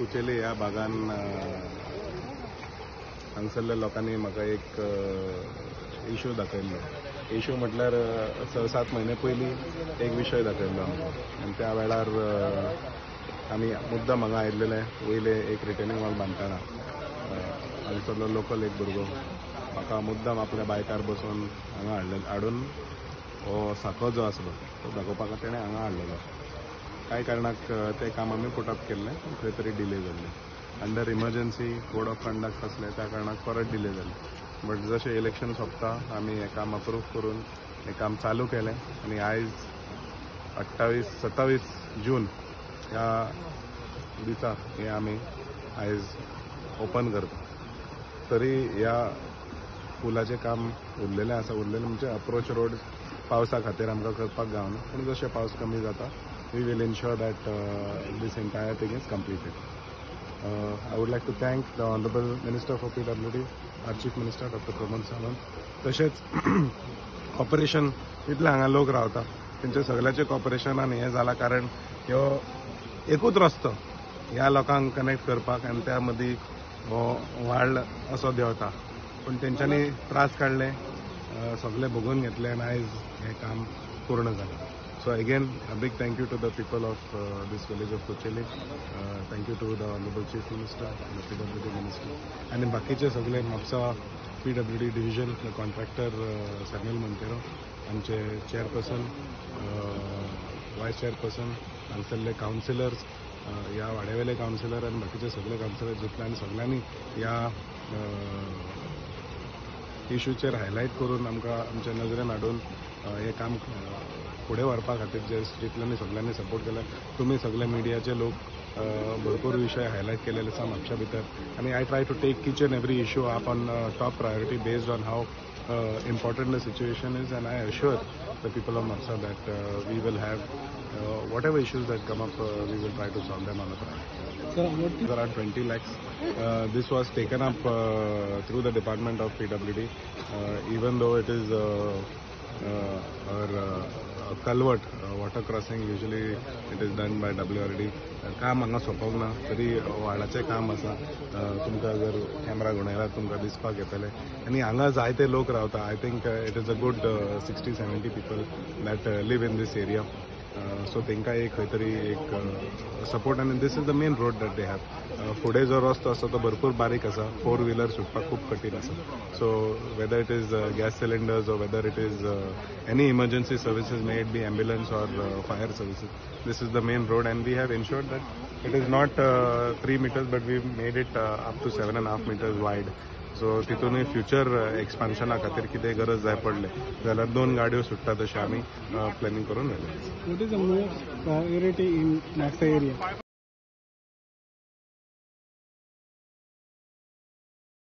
कुचेली ह्या भागान हांगसरल्या लोकांनी म्हाका एक इश्यू दाखयल्लो. इश्यू म्हटल्यार 6-7 म्हयने पयलीं एक विशय दाखयल्लो आमकां आनी त्या वेळार आमी मुद्दम हांगा आयिल्ले. वयले एक रिटर्निंग वॉल बांदतना हांगसरलो लोकल एक भुरगो म्हाका मुद्दम आपल्या बायकार बसून हांगा हाडून हो साखो जो आसलो तो दाखोवपाक तेणें हांगा हाडलेलो. कांय कारणाक तें काम आमी पुट अप केल्लें, खंय तरी डिले जाल्लें. Under emergency code of conduct आसलें त्या कारणाक परत डिले जालें. बट जशें इलेक्शन सोंपता आमी हें काम अप्रूव करून हें काम चालू केलें आनी आयज 27 जून ह्या दिसा हें आमी आयज ओपन करता. तरी ह्या पुलाचें काम उरलेलें आसा. उरलेलें म्हणजे अप्रोच रोड पावसा खातीर आमकां करपाक गावना, पूण जशें पावस कमी जाता we will ensure that this entire thing is completed. I would like to thank the Honorable Minister for PWD, our Chief Minister Dr. Pramod Sawant. तशेंच कॉपरेशन इतले हांगा लोक रावता तेंचे सगळ्याचे कॉपरेशनान हें जालां कारण ह्यो एकूच रस्तो ह्या लोकांक कनेक्ट करपाक आनी त्या मदीं हो व्हाळ असो देंवता. पूण तेंच्यांनी त्रास काडले, सगळे भोगून घेतले आनी आयज हें काम पूर्ण जालें. So again, a big thank you to the people of this village of Kucheli. Thank you to the Honorable Chief Minister and the PWD Minister. And in बाकीचे सगळे Mapusa PWD division, the contractor Samuel Montero, आमचे chairperson, वायस chairperson, हांगसरले counsellors, ह्या वाड्यावेले counsellor आनी बाकीचे सगळे counsellor जितले आनी सगळ्यांनी ह्या इश्यूचेर हायलायट करून आमकां आमच्या नजरेन हाडून हें काम फुडें व्हरपा खातीर जे जितल्यांनी सगळ्यांनी सपोर्ट केला. तुमी सगळे मिडियाचे लोक भरपूर विषय हायलायट केलेले आसा म्हापशा भितर आनी I try to take each and every issue up on top priority based on how important the situation is, and I assure the people of Matsar that we will have whatever issues that come up, we will try to solve them on the ground. There are 20 lakhs. This was taken up through the Department of PWD, even though it is our culvert, water crossing, usually it is done by WRD. काम हांगा सोंपोंक ना, तरी व्हाळाचें काम आसा. तुमकां जर camera घुंवडायल्यार तुमकां दिसपाक येतलें. आनी हांगा जायते लोक रावता. I think it is a good 60-70 people that live in this area. So तेंकां एक खंय तरी एक सपोर्ट. आनी this is the main road that they have. फुडें जो रस्तो आसा तो भरपूर बारीक आसा. 4 व्हिलर सुटपाक खूब कठीण आसा. So whether it is gas cylinders or whether it is any emergency services, may it be ambulance or fire services, this is the main road and we have ensured that it is not 3 meters but we've made it up to 7.5 meters wide. So तितूनय future एक्सपान्शना खातीर कितें गरज जाय पडले जाल्यार 2 गाडयो सुट्टा तशें आमी प्लॅनिंग करून व्हेले. What is the most priority in Naxa area?